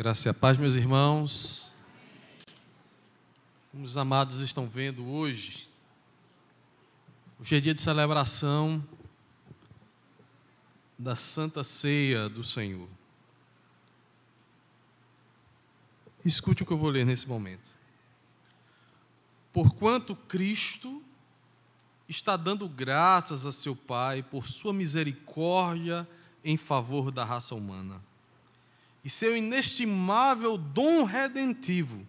Graça e a paz, meus irmãos. Como os amados estão vendo hoje é dia de celebração da Santa Ceia do Senhor. Escute o que eu vou ler nesse momento. Porquanto Cristo está dando graças a seu Pai por sua misericórdia em favor da raça humana e seu inestimável dom redentivo,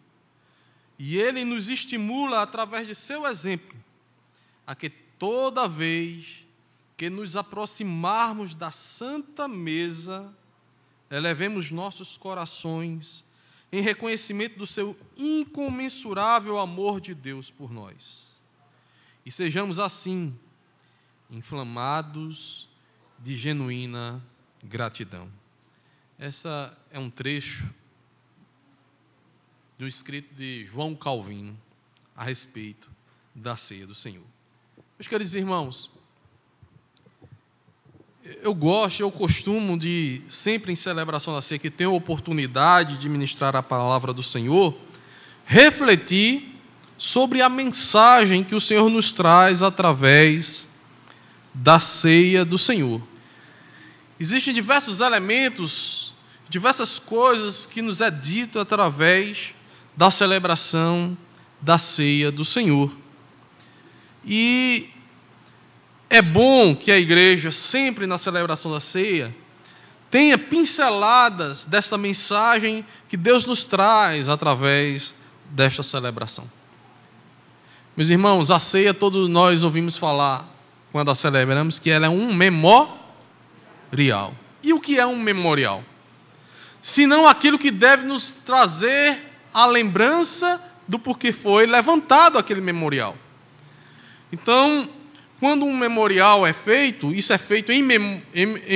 e Ele nos estimula através de seu exemplo a que toda vez que nos aproximarmos da Santa Mesa, elevemos nossos corações em reconhecimento do seu incomensurável amor de Deus por nós. E sejamos assim, inflamados de genuína gratidão. Essa é um trecho do escrito de João Calvino a respeito da ceia do Senhor. Meus queridos irmãos, eu costumo de, sempre em celebração da ceia, que tenho a oportunidade de ministrar a palavra do Senhor, refletir sobre a mensagem que o Senhor nos traz através da ceia do Senhor. Existem diversos elementos, diversas coisas que nos é dito através da celebração da ceia do Senhor. E é bom que a igreja, sempre na celebração da ceia, tenha pinceladas dessa mensagem que Deus nos traz através desta celebração. Meus irmãos, a ceia todos nós ouvimos falar, quando a celebramos, que ela é um memorial. E o que é um memorial? Senão aquilo que deve nos trazer a lembrança do porquê foi levantado aquele memorial. Então, quando um memorial é feito, isso é feito em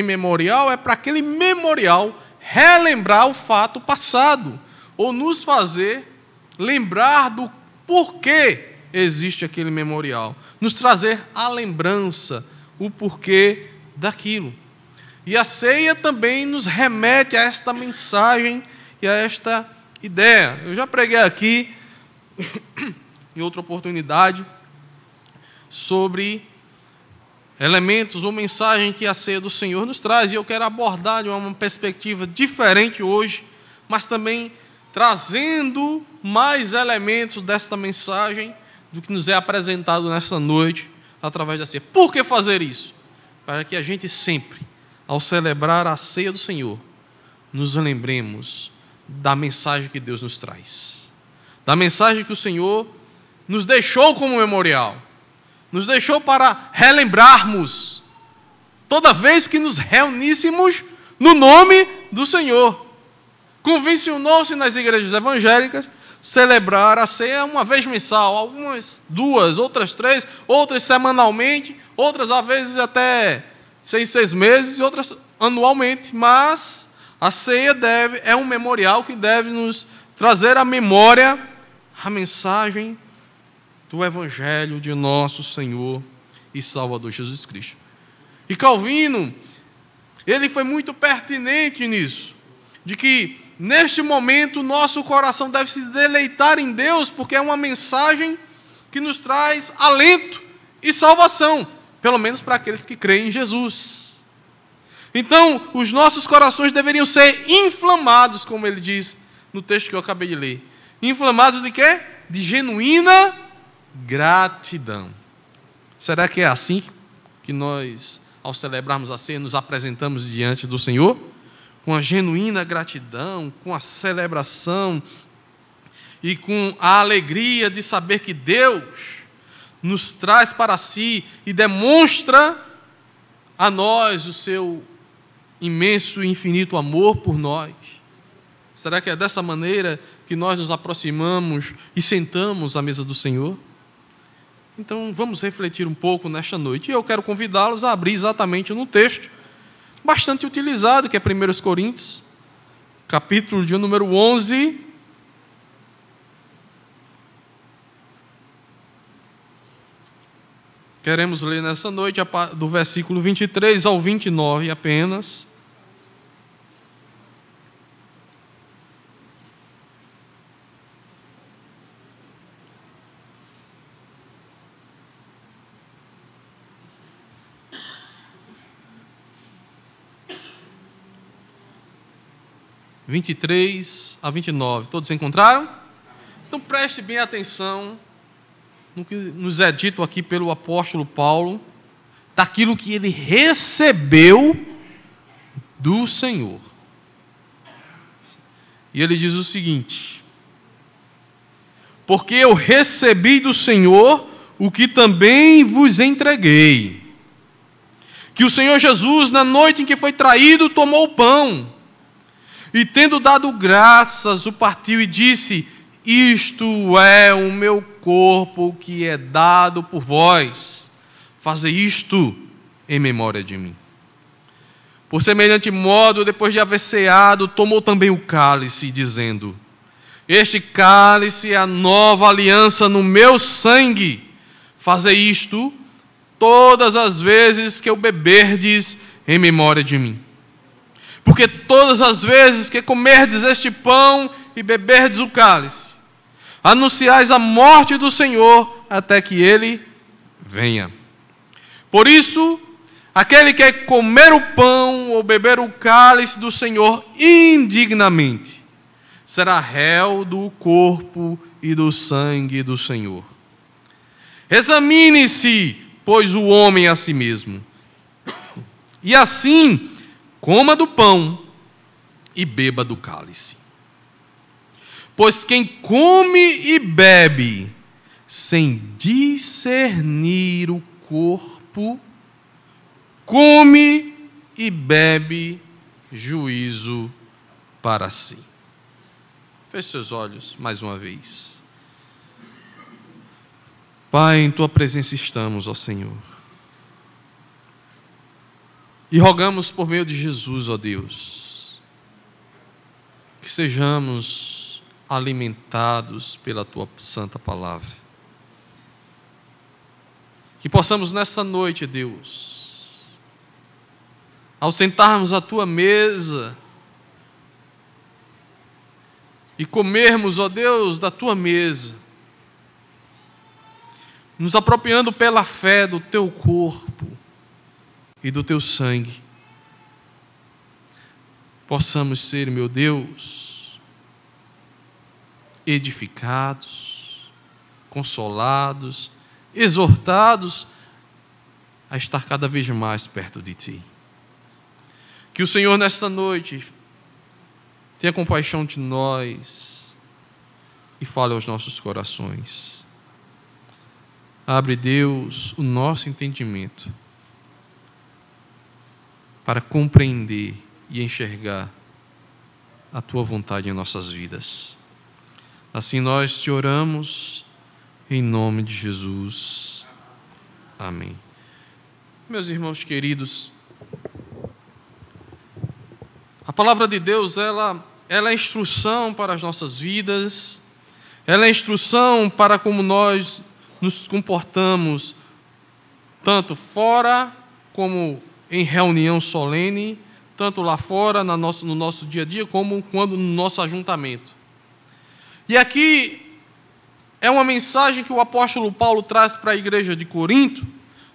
memorial, é para aquele memorial relembrar o fato passado, ou nos fazer lembrar do porquê existe aquele memorial, nos trazer a lembrança, o porquê daquilo. E a ceia também nos remete a esta mensagem e a esta ideia. Eu já preguei aqui, em outra oportunidade, sobre elementos ou mensagem que a ceia do Senhor nos traz, e eu quero abordar de uma perspectiva diferente hoje, mas também trazendo mais elementos desta mensagem do que nos é apresentado nesta noite através da ceia. Por que fazer isso? Para que a gente sempre, ao celebrar a ceia do Senhor, nos lembremos da mensagem que Deus nos traz, da mensagem que o Senhor nos deixou como memorial, nos deixou para relembrarmos toda vez que nos reuníssemos no nome do Senhor. Convencionou-se nas igrejas evangélicas celebrar a ceia uma vez mensal, algumas duas, outras três, outras semanalmente, outras às vezes até 6 meses, e outras anualmente, mas a ceia é um memorial que deve nos trazer à memória a mensagem do Evangelho de nosso Senhor e Salvador Jesus Cristo. E Calvino, ele foi muito pertinente nisso, de que neste momento nosso coração deve se deleitar em Deus, porque é uma mensagem que nos traz alento e salvação, pelo menos para aqueles que creem em Jesus. Então, os nossos corações deveriam ser inflamados, como ele diz no texto que eu acabei de ler. Inflamados de quê? De genuína gratidão. Será que é assim que nós, ao celebrarmos a ceia, nos apresentamos diante do Senhor? Com a genuína gratidão, com a celebração e com a alegria de saber que Deus nos traz para si e demonstra a nós o seu imenso e infinito amor por nós. Será que é dessa maneira que nós nos aproximamos e sentamos à mesa do Senhor? Então vamos refletir um pouco nesta noite. E eu quero convidá-los a abrir exatamente no texto bastante utilizado, que é 1 Coríntios, capítulo de número 11, queremos ler nessa noite do versículo 23 ao 29 apenas. 23 a 29. Todos encontraram? Então preste bem atenção no que nos é dito aqui pelo apóstolo Paulo, daquilo que ele recebeu do Senhor. E ele diz o seguinte: porque eu recebi do Senhor o que também vos entreguei, que o Senhor Jesus, na noite em que foi traído, tomou o pão, e tendo dado graças, o partiu e disse: isto é o meu corpo que é dado por vós, fazei isto em memória de mim. Por semelhante modo, depois de haver ceado, tomou também o cálice, dizendo: este cálice é a nova aliança no meu sangue, fazei isto todas as vezes que eu beberdes em memória de mim. Porque todas as vezes que comerdes este pão e beberdes o cálice, anunciais a morte do Senhor até que Ele venha. Por isso, aquele que comer o pão ou beber o cálice do Senhor indignamente, será réu do corpo e do sangue do Senhor. Examine-se, pois, o homem a si mesmo, e assim coma do pão e beba do cálice. Pois quem come e bebe sem discernir o corpo, come e bebe juízo para si. Feche seus olhos mais uma vez. Pai, em Tua presença estamos, ó Senhor. E rogamos por meio de Jesus, ó Deus, que sejamos alimentados pela Tua santa palavra. Que possamos nessa noite, Deus, ao sentarmos à Tua mesa e comermos, ó Deus, da Tua mesa, nos apropriando pela fé do Teu corpo e do Teu sangue, possamos ser, meu Deus, edificados, consolados, exortados a estar cada vez mais perto de Ti. Que o Senhor nesta noite tenha compaixão de nós e fale aos nossos corações. Abre, Deus, o nosso entendimento para compreender e enxergar a Tua vontade em nossas vidas. Assim nós te oramos em nome de Jesus. Amém. Meus irmãos queridos, a palavra de Deus, ela é instrução para as nossas vidas, ela é instrução para como nós nos comportamos, tanto fora como em reunião solene, tanto lá fora, no nosso dia a dia, como quando no nosso ajuntamento. E aqui é uma mensagem que o apóstolo Paulo traz para a igreja de Corinto,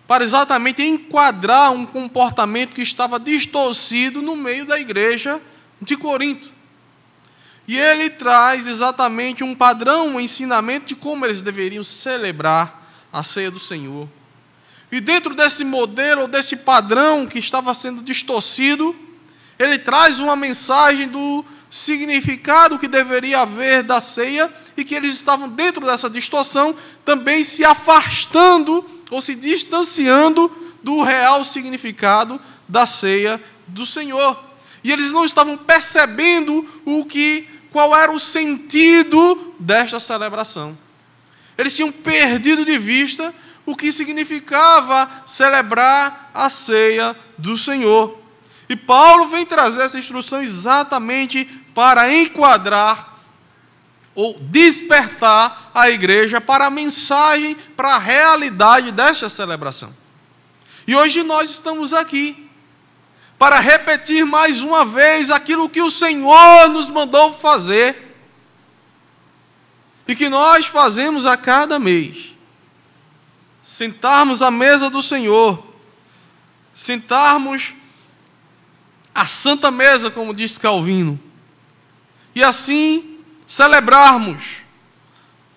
para exatamente enquadrar um comportamento que estava distorcido no meio da igreja de Corinto. E ele traz exatamente um padrão, um ensinamento de como eles deveriam celebrar a ceia do Senhor. E dentro desse modelo, desse padrão que estava sendo distorcido, ele traz uma mensagem do significado que deveria haver da ceia, e que eles estavam dentro dessa distorção, também se afastando ou se distanciando do real significado da ceia do Senhor. E eles não estavam percebendo qual era o sentido desta celebração. Eles tinham perdido de vista o que significava celebrar a ceia do Senhor. E Paulo vem trazer essa instrução exatamente para enquadrar ou despertar a igreja para a mensagem, para a realidade desta celebração. E hoje nós estamos aqui para repetir mais uma vez aquilo que o Senhor nos mandou fazer e que nós fazemos a cada mês. Sentarmos à mesa do Senhor, sentarmos à santa mesa, como diz Calvino, e assim celebrarmos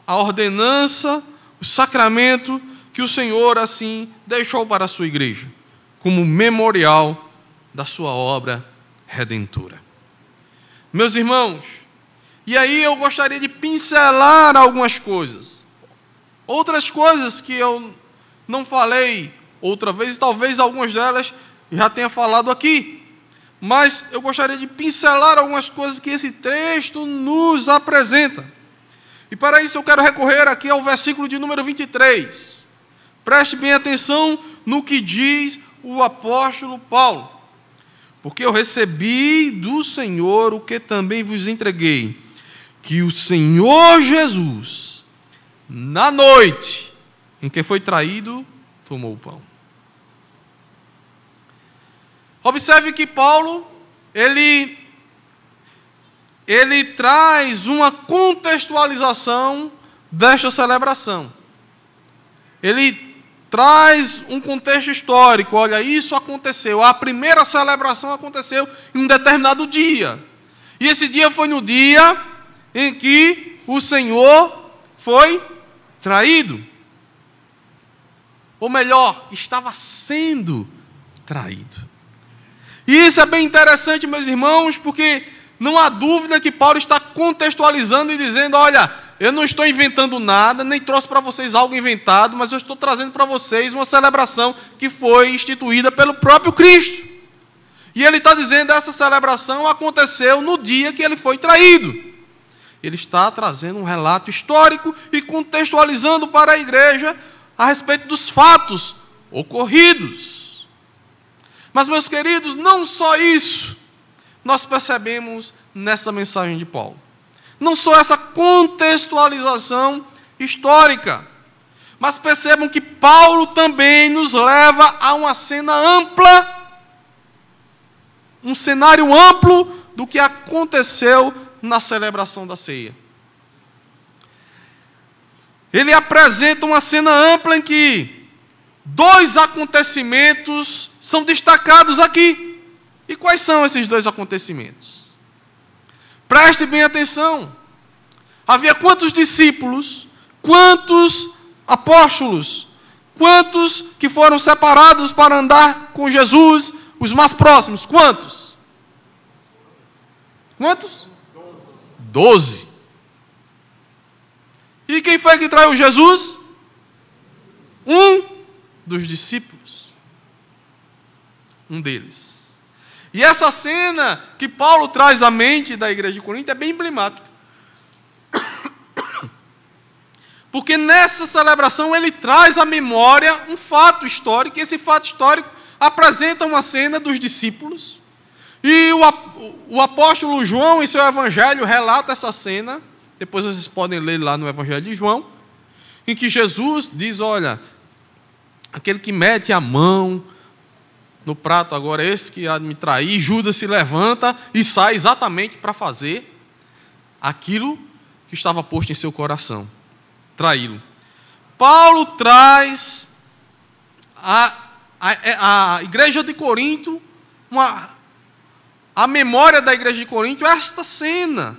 a ordenança, o sacramento que o Senhor assim deixou para a sua igreja, como memorial da sua obra redentora. Meus irmãos, e aí eu gostaria de pincelar algumas coisas. Outras coisas que eu não falei outra vez, e talvez algumas delas já tenha falado aqui. Mas eu gostaria de pincelar algumas coisas que esse texto nos apresenta. E para isso eu quero recorrer aqui ao versículo de número 23. Preste bem atenção no que diz o apóstolo Paulo. Porque eu recebi do Senhor o que também vos entreguei, que o Senhor Jesus, na noite em que foi traído, tomou o pão. Observe que Paulo, ele traz uma contextualização desta celebração. Ele traz um contexto histórico. Olha, isso aconteceu. A primeira celebração aconteceu em um determinado dia. E esse dia foi no dia em que o Senhor foi traído. Ou melhor, estava sendo traído. E isso é bem interessante, meus irmãos, porque não há dúvida que Paulo está contextualizando e dizendo, olha, eu não estou inventando nada, nem trouxe para vocês algo inventado, mas eu estou trazendo para vocês uma celebração que foi instituída pelo próprio Cristo. E ele está dizendo que essa celebração aconteceu no dia que ele foi traído. Ele está trazendo um relato histórico e contextualizando para a igreja a respeito dos fatos ocorridos. Mas, meus queridos, não só isso nós percebemos nessa mensagem de Paulo. Não só essa contextualização histórica, mas percebam que Paulo também nos leva a uma cena ampla, um cenário amplo do que aconteceu na celebração da ceia. Ele apresenta uma cena ampla em que dois acontecimentos são destacados aqui. E quais são esses dois acontecimentos? Preste bem atenção. Havia quantos discípulos, quantos apóstolos, quantos que foram separados para andar com Jesus, os mais próximos? Quantos? Quantos? 12. E quem foi que traiu Jesus? Um dos discípulos. Um deles. E essa cena que Paulo traz à mente da igreja de Corinto é bem emblemática. Porque nessa celebração ele traz à memória um fato histórico, e esse fato histórico apresenta uma cena dos discípulos. E o apóstolo João, em seu evangelho, relata essa cena. Depois vocês podem ler lá no evangelho de João, em que Jesus diz, olha, aquele que mete a mão no prato agora, esse que há de me trair, Judas se levanta e sai exatamente para fazer aquilo que estava posto em seu coração, traí-lo. Paulo traz a igreja de Corinto, a memória da igreja de Corinto, esta cena.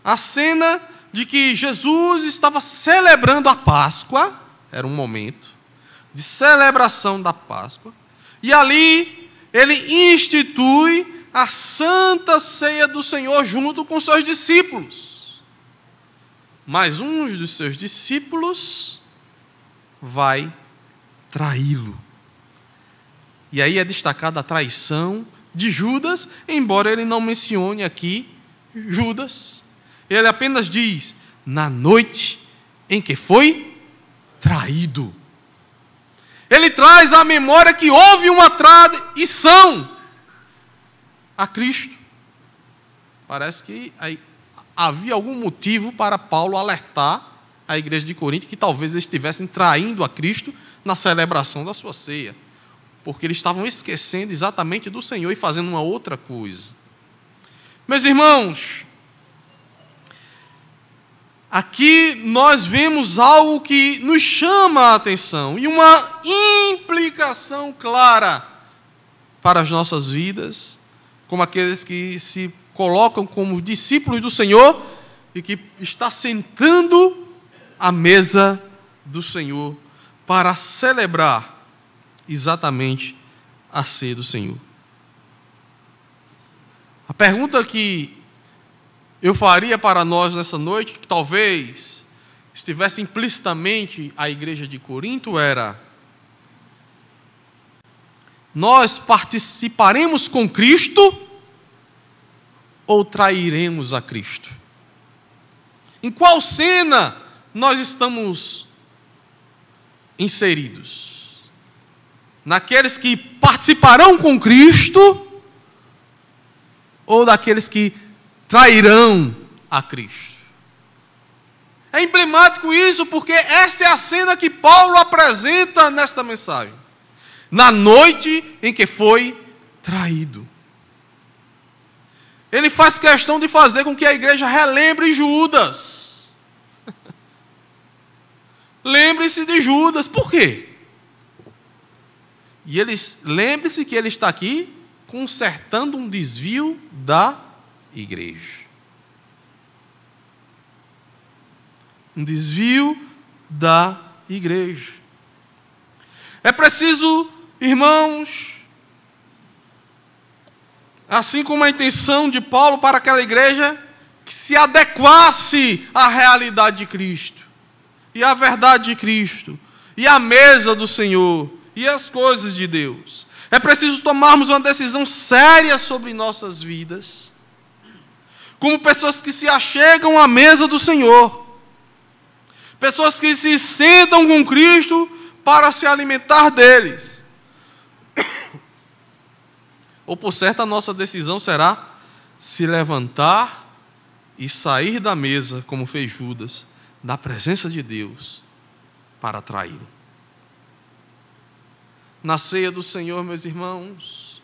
A cena de que Jesus estava celebrando a Páscoa, era um momento de celebração da Páscoa, e ali ele institui a Santa Ceia do Senhor junto com seus discípulos. Mas um dos seus discípulos vai traí-lo. E aí é destacada a traição de Judas, embora ele não mencione aqui Judas. Ele apenas diz, na noite em que foi traído. Ele traz à memória que houve uma traição a Cristo. Parece que havia algum motivo para Paulo alertar a igreja de Corinto que talvez eles estivessem traindo a Cristo na celebração da sua ceia. Porque eles estavam esquecendo exatamente do Senhor e fazendo uma outra coisa. Meus irmãos, aqui nós vemos algo que nos chama a atenção e uma implicação clara para as nossas vidas, como aqueles que se colocam como discípulos do Senhor e que está sentando à mesa do Senhor para celebrar exatamente a ceia do Senhor. A pergunta que eu faria para nós nessa noite, que talvez estivesse implicitamente a igreja de Corinto, era: nós participaremos com Cristo ou trairemos a Cristo? Em qual cena nós estamos inseridos? Naqueles que participarão com Cristo ou daqueles que trairão a Cristo? É emblemático isso, porque essa é a cena que Paulo apresenta nesta mensagem. Na noite em que foi traído. Ele faz questão de fazer com que a igreja relembre Judas. Lembre-se de Judas. Por quê? E lembre-se que ele está aqui consertando um desvio da igreja. Um desvio da igreja. É preciso, irmãos, assim como a intenção de Paulo para aquela igreja, que se adequasse à realidade de Cristo, e à verdade de Cristo, e à mesa do Senhor, e às coisas de Deus. É preciso tomarmos uma decisão séria sobre nossas vidas, como pessoas que se achegam à mesa do Senhor, pessoas que se sentam com Cristo para se alimentar deles. Ou por certo a nossa decisão será se levantar e sair da mesa, como fez Judas, da presença de Deus, para traí-lo. Na ceia do Senhor, meus irmãos,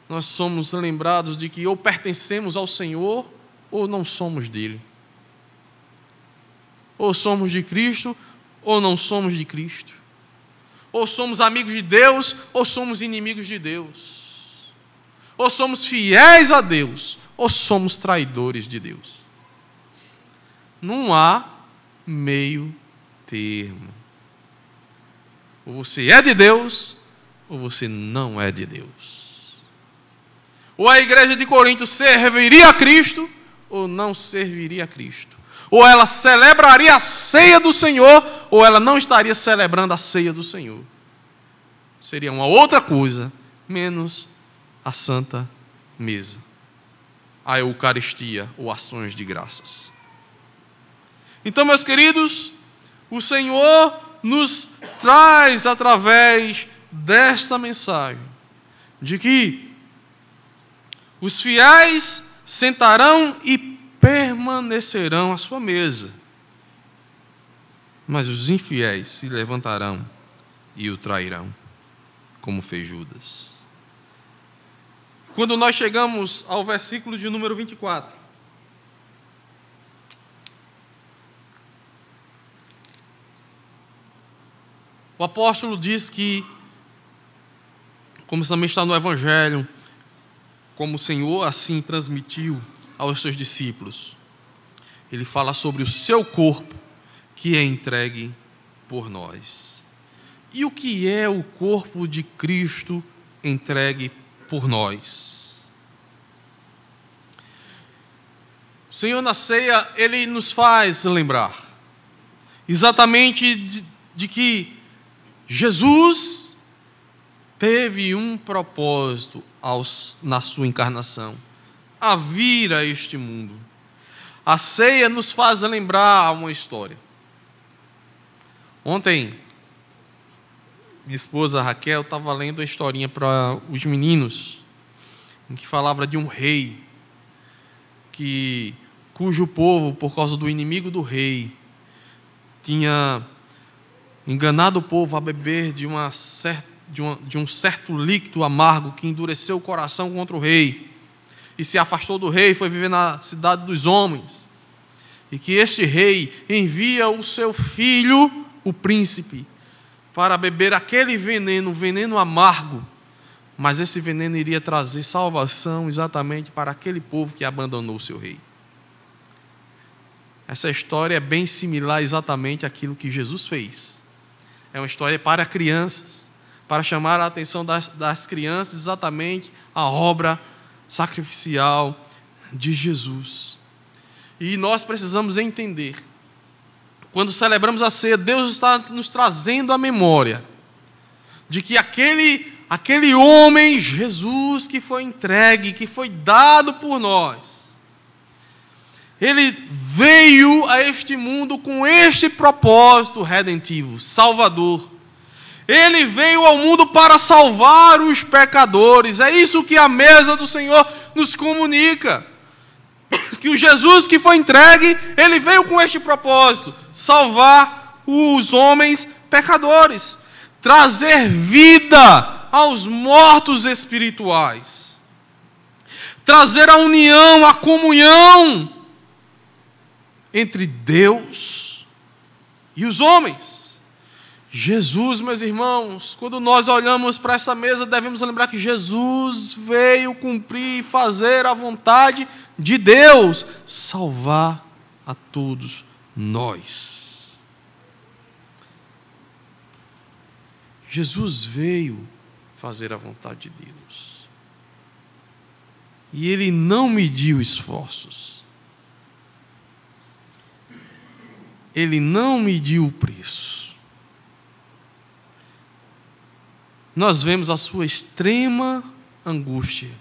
nós somos lembrados de que ou pertencemos ao Senhor ou não somos dele. Ou somos de Cristo ou não somos de Cristo. Ou somos amigos de Deus ou somos inimigos de Deus. Ou somos fiéis a Deus ou somos traidores de Deus. Não há meio termo. Ou você é de Deus, ou você não é de Deus. Ou a igreja de Corinto serviria a Cristo, ou não serviria a Cristo. Ou ela celebraria a ceia do Senhor, ou ela não estaria celebrando a ceia do Senhor. Seria uma outra coisa, menos a santa mesa, a Eucaristia, ou ações de graças. Então, meus queridos, o Senhor nos traz através desta mensagem de que os fiéis sentarão e permanecerão à sua mesa, mas os infiéis se levantarão e o trairão, como fez Judas. Quando nós chegamos ao versículo de número 24, o apóstolo diz que, como também está no Evangelho, como o Senhor assim transmitiu aos seus discípulos, ele fala sobre o seu corpo que é entregue por nós. E o que é o corpo de Cristo entregue por nós? O Senhor na ceia, ele nos faz lembrar exatamente de que Jesus teve um propósito na sua encarnação, a vir a este mundo. A ceia nos faz lembrar uma história. Ontem, minha esposa Raquel estava lendo a historinha para os meninos, em que falava de um rei, cujo povo, por causa do inimigo do rei, tinha enganado o povo a beber de um certo líquido amargo que endureceu o coração contra o rei, e se afastou do rei e foi viver na cidade dos homens, e que este rei envia o seu filho, o príncipe, para beber aquele veneno amargo, mas esse veneno iria trazer salvação exatamente para aquele povo que abandonou o seu rei. Essa história é bem similar exatamente àquilo que Jesus fez. É uma história para crianças, para chamar a atenção das crianças exatamente à obra sacrificial de Jesus. E nós precisamos entender, quando celebramos a ceia, Deus está nos trazendo a memória de que aquele homem, Jesus, que foi entregue, que foi dado por nós, ele veio a este mundo com este propósito redentivo, salvador. Ele veio ao mundo para salvar os pecadores. É isso que a mesa do Senhor nos comunica. Que o Jesus que foi entregue, ele veio com este propósito: salvar os homens pecadores, trazer vida aos mortos espirituais, trazer a união, a comunhão entre Deus e os homens. Jesus, meus irmãos, quando nós olhamos para essa mesa, devemos lembrar que Jesus veio cumprir e fazer a vontade de Deus, salvar a todos nós. Jesus veio fazer a vontade de Deus. E ele não mediu esforços. Ele não mediu o preço. Nós vemos a sua extrema angústia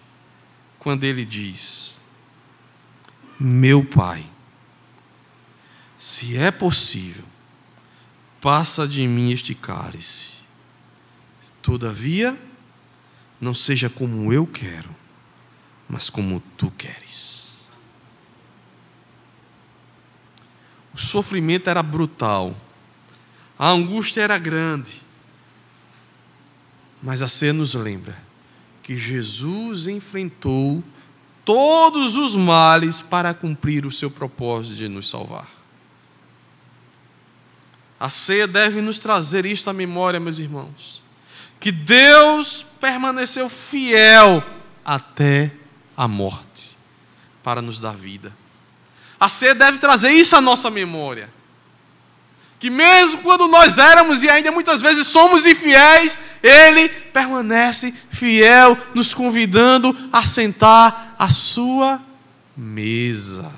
quando ele diz: meu Pai, se é possível, passa de mim este cálice. Todavia, não seja como eu quero, mas como tu queres. O sofrimento era brutal, a angústia era grande, mas a ceia nos lembra que Jesus enfrentou todos os males para cumprir o seu propósito de nos salvar. A ceia deve nos trazer isto à memória, meus irmãos, que Deus permaneceu fiel até a morte para nos dar vida. A ceia deve trazer isso à nossa memória, que mesmo quando nós éramos e ainda muitas vezes somos infiéis, Ele permanece fiel, nos convidando a sentar à sua mesa.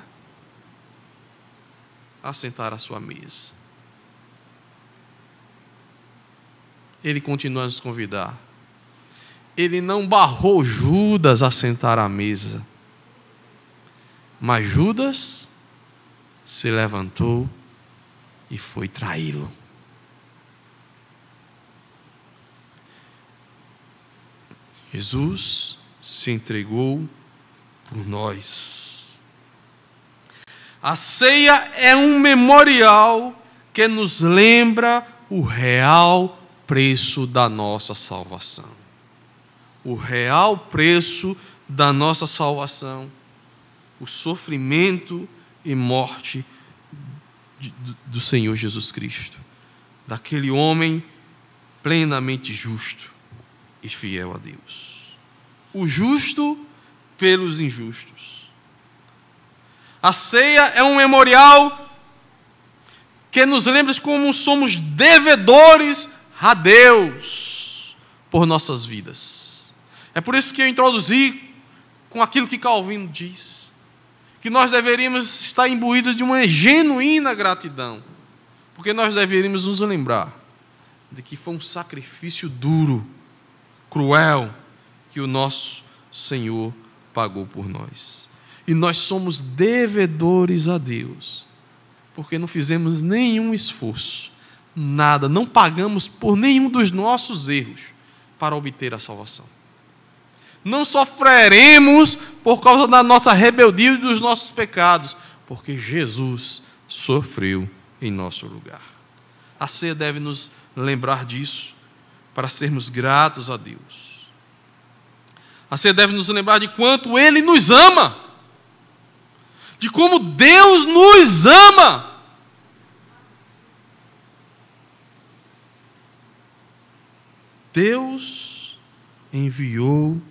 A sentar à sua mesa. Ele continua a nos convidar. Ele não barrou Judas a sentar à mesa, mas Judas se levantou e foi traí-lo. Jesus se entregou por nós. A ceia é um memorial que nos lembra o real preço da nossa salvação. O real preço da nossa salvação, o sofrimento e morte do Senhor Jesus Cristo, daquele homem plenamente justo e fiel a Deus. O justo pelos injustos. A ceia é um memorial que nos lembra como somos devedores a Deus por nossas vidas. É por isso que eu introduzi com aquilo que Calvino diz, que nós deveríamos estar imbuídos de uma genuína gratidão, porque nós deveríamos nos lembrar de que foi um sacrifício duro, cruel, que o nosso Senhor pagou por nós. E nós somos devedores a Deus, porque não fizemos nenhum esforço, nada, não pagamos por nenhum dos nossos erros para obter a salvação. Não sofreremos por causa da nossa rebeldia e dos nossos pecados, porque Jesus sofreu em nosso lugar. A ceia deve nos lembrar disso, para sermos gratos a Deus. A ceia deve nos lembrar de quanto Ele nos ama, de como Deus nos ama. Deus enviou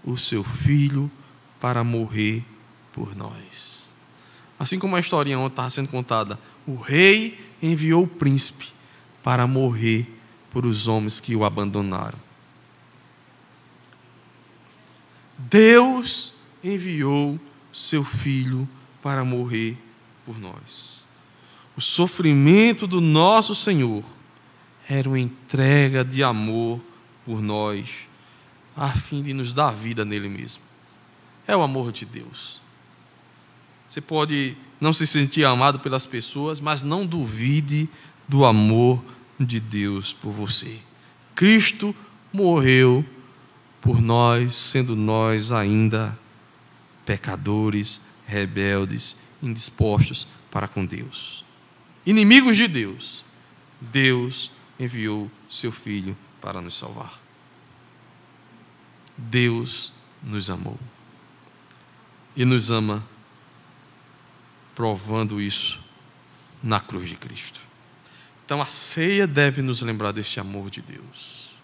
o seu Filho para morrer por nós. Assim como a historinha ontem estava sendo contada, o rei enviou o príncipe para morrer por os homens que o abandonaram. Deus enviou seu Filho para morrer por nós. O sofrimento do nosso Senhor era uma entrega de amor por nós, a fim de nos dar vida nele mesmo. É o amor de Deus. Você pode não se sentir amado pelas pessoas, mas não duvide do amor de Deus por você. Cristo morreu por nós, sendo nós ainda pecadores, rebeldes, indispostos para com Deus. Inimigos de Deus, Deus enviou seu Filho para nos salvar. Deus nos amou e nos ama, provando isso na cruz de Cristo. Então a ceia deve nos lembrar deste amor de Deus.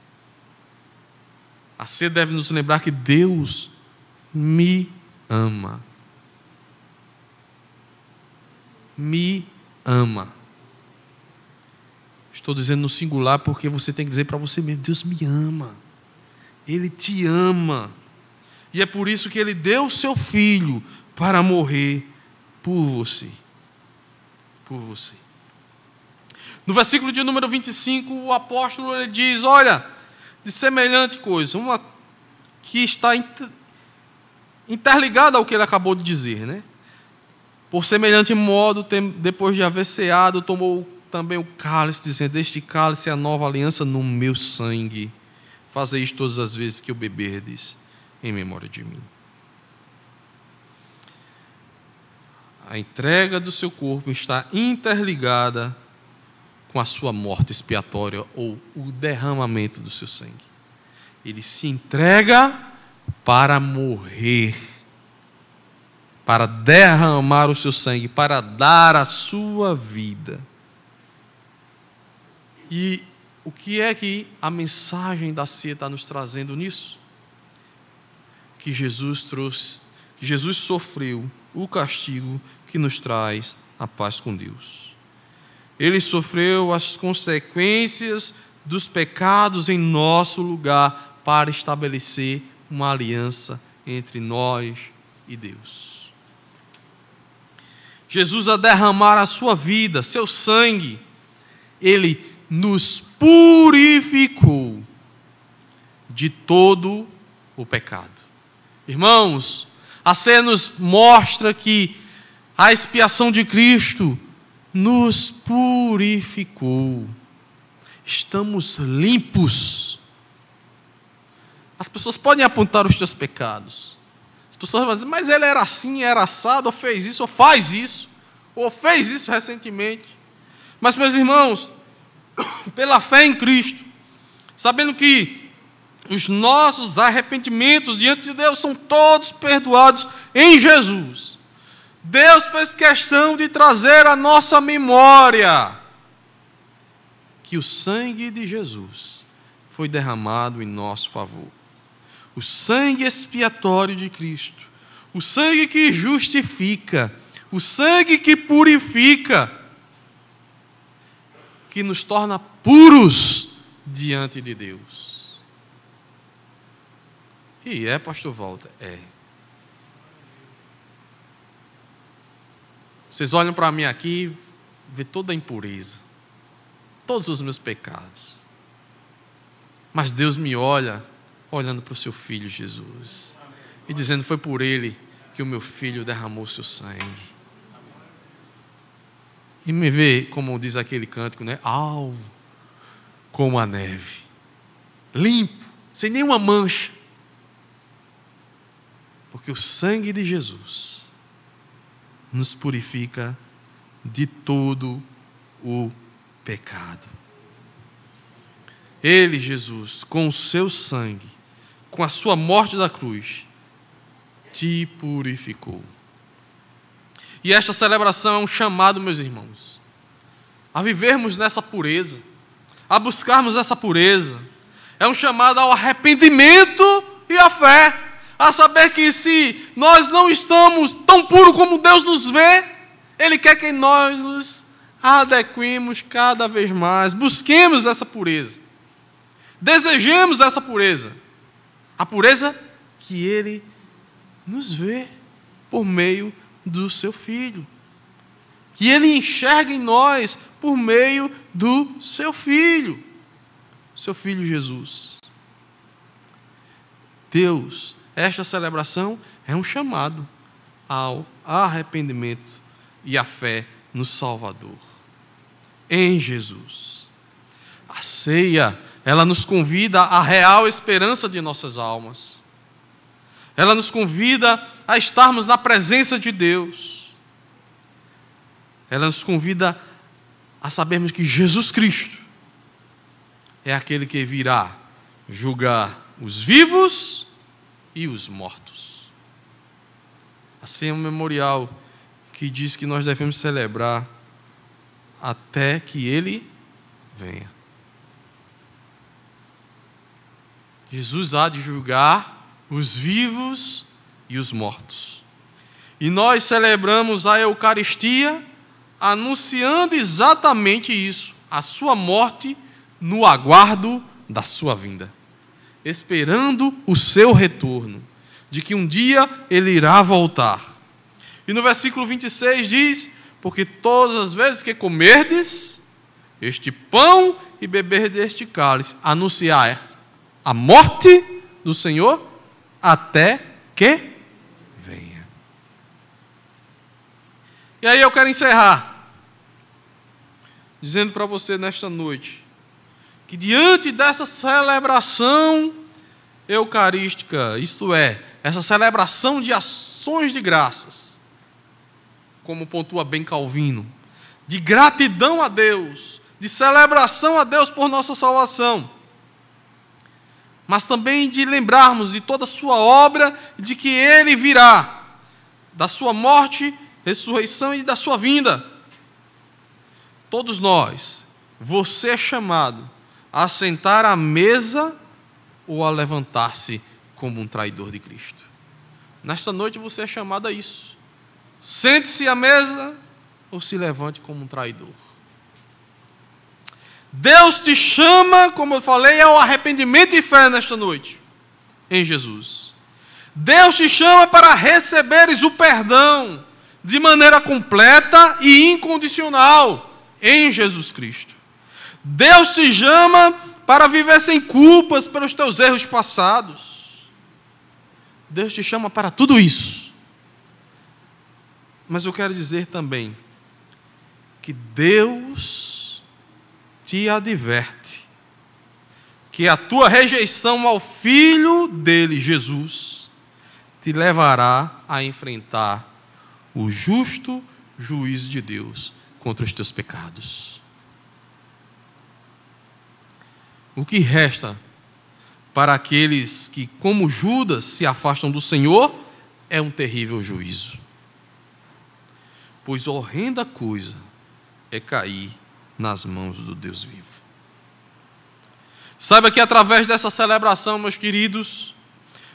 A ceia deve nos lembrar que Deus me ama. Me ama. Estou dizendo no singular porque você tem que dizer para você mesmo: Deus me ama. Ele te ama. E é por isso que Ele deu o seu Filho para morrer por você. Por você. No versículo de número 25, o apóstolo ele diz: olha, de semelhante coisa, uma que está interligada ao que ele acabou de dizer, né? Por semelhante modo, depois de haver ceado, tomou também o cálice, dizendo: este cálice é a nova aliança no meu sangue. Fazei isto todas as vezes que o beberdes, em memória de mim. A entrega do seu corpo está interligada com a sua morte expiatória, ou o derramamento do seu sangue. Ele se entrega para morrer, para derramar o seu sangue, para dar a sua vida. E o que é que a mensagem da ceia está nos trazendo nisso? Que Jesus trouxe, que Jesus sofreu o castigo que nos traz a paz com Deus. Ele sofreu as consequências dos pecados em nosso lugar para estabelecer uma aliança entre nós e Deus. Jesus, a derramar a sua vida, seu sangue, Ele nos purificou de todo o pecado. Irmãos, a ceia nos mostra que a expiação de Cristo nos purificou. Estamos limpos. As pessoas podem apontar os teus pecados. As pessoas vão dizer: mas ele era assim, era assado, ou fez isso, ou faz isso, ou fez isso recentemente. Mas, meus irmãos, pela fé em Cristo, sabendo que os nossos arrependimentos diante de Deus são todos perdoados em Jesus, Deus fez questão de trazer à nossa memória que o sangue de Jesus foi derramado em nosso favor. O sangue expiatório de Cristo, o sangue que justifica, o sangue que purifica, que nos torna puros diante de Deus. E pastor Walter? Vocês olham para mim aqui, vê toda a impureza, todos os meus pecados. Mas Deus me olha, olhando para o seu Filho Jesus, e dizendo: foi por Ele que o meu Filho derramou seu sangue. E me vê, como diz aquele cântico, né? Alvo como a neve, limpo, sem nenhuma mancha. Porque o sangue de Jesus nos purifica de todo o pecado. Ele, Jesus, com o seu sangue, com a sua morte da cruz, te purificou. E esta celebração é um chamado, meus irmãos, a vivermos nessa pureza, a buscarmos essa pureza. É um chamado ao arrependimento e à fé. A saber que se nós não estamos tão puros como Deus nos vê, Ele quer que nós nos adequemos cada vez mais. Busquemos essa pureza. Desejemos essa pureza. A pureza que Ele nos vê por meio do Seu Filho. Que Ele enxerga em nós por meio do Seu Filho. Seu Filho Jesus. Deus, esta celebração é um chamado ao arrependimento e à fé no Salvador, em Jesus. A ceia, ela nos convida à real esperança de nossas almas. Ela nos convida a estarmos na presença de Deus. Ela nos convida a sabermos que Jesus Cristo é aquele que virá julgar os vivos e os mortos. A ceia é um memorial que diz que nós devemos celebrar até que Ele venha. Jesus há de julgar os vivos e os mortos. E nós celebramos a Eucaristia anunciando exatamente isso, a sua morte no aguardo da sua vinda, esperando o seu retorno, de que um dia Ele irá voltar. E no versículo 26 diz: porque todas as vezes que comerdes este pão e beberdes este cálice, anunciai a morte do Senhor até que venha. E aí eu quero encerrar dizendo para você nesta noite que diante dessa celebração eucarística, isto é, essa celebração de ações de graças, como pontua bem Calvino, de gratidão a Deus, de celebração a Deus por nossa salvação, mas também de lembrarmos de toda a sua obra, de que Ele virá, da sua morte, ressurreição e da sua vinda. Todos nós, você é chamado a sentar à mesa ou a levantar-se como um traidor de Cristo. Nesta noite você é chamado a isso. Sente-se à mesa ou se levante como um traidor. Deus te chama, como eu falei, ao arrependimento e fé nesta noite, em Jesus. Deus te chama para receberes o perdão de maneira completa e incondicional em Jesus Cristo. Deus te chama para viver sem culpas pelos teus erros passados. Deus te chama para tudo isso. Mas eu quero dizer também que Deus te adverte que a tua rejeição ao Filho dele, Jesus, te levará a enfrentar o justo juízo de Deus contra os teus pecados. O que resta para aqueles que, como Judas, se afastam do Senhor, é um terrível juízo. Pois horrenda coisa é cair nas mãos do Deus vivo. Saiba que através dessa celebração, meus queridos,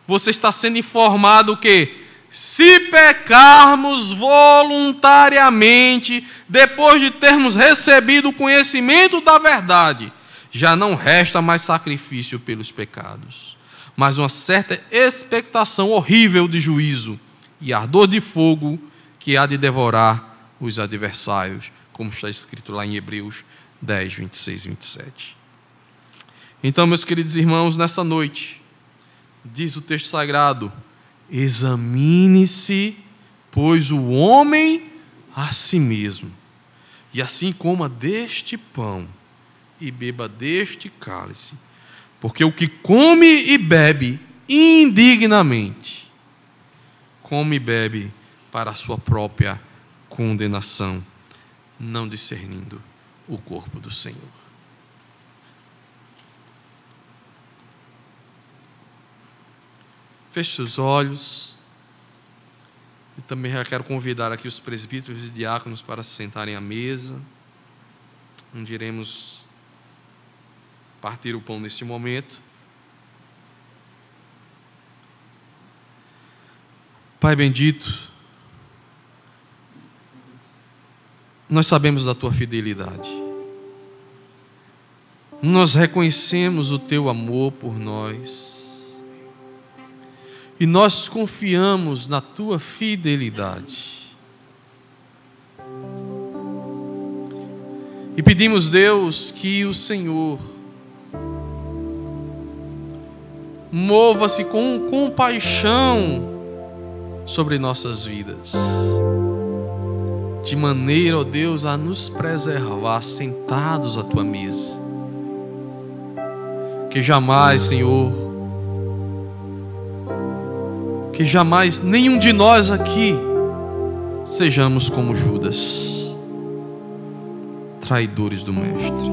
você está sendo informado que, se pecarmos voluntariamente, depois de termos recebido o conhecimento da verdade, já não resta mais sacrifício pelos pecados, mas uma certa expectação horrível de juízo e ardor de fogo que há de devorar os adversários, como está escrito lá em Hebreus 10, 26 e 27. Então, meus queridos irmãos, nessa noite, diz o texto sagrado: examine-se, pois, o homem a si mesmo, e assim coma deste pão e beba deste cálice, porque o que come e bebe indignamente, come e bebe para a sua própria condenação, não discernindo o corpo do Senhor. Feche seus olhos. E também já quero convidar aqui os presbíteros e diáconos para se sentarem à mesa, onde iremos partir o pão neste momento. Pai bendito, nós sabemos da tua fidelidade. Nós reconhecemos o teu amor por nós. E nós confiamos na tua fidelidade. E pedimos, Deus, que o Senhor mova-se com compaixão sobre nossas vidas, de maneira, ó Deus, a nos preservar sentados à tua mesa. Que jamais, Senhor, que jamais nenhum de nós aqui sejamos como Judas, traidores do Mestre,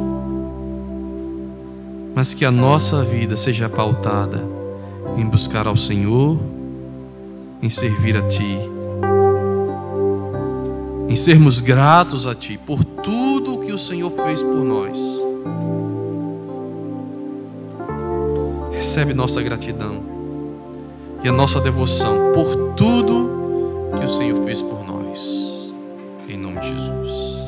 mas que a nossa vida seja pautada em buscar ao Senhor, em servir a Ti, em sermos gratos a Ti por tudo o que o Senhor fez por nós. Recebe nossa gratidão e a nossa devoção por tudo que o Senhor fez por nós, em nome de Jesus.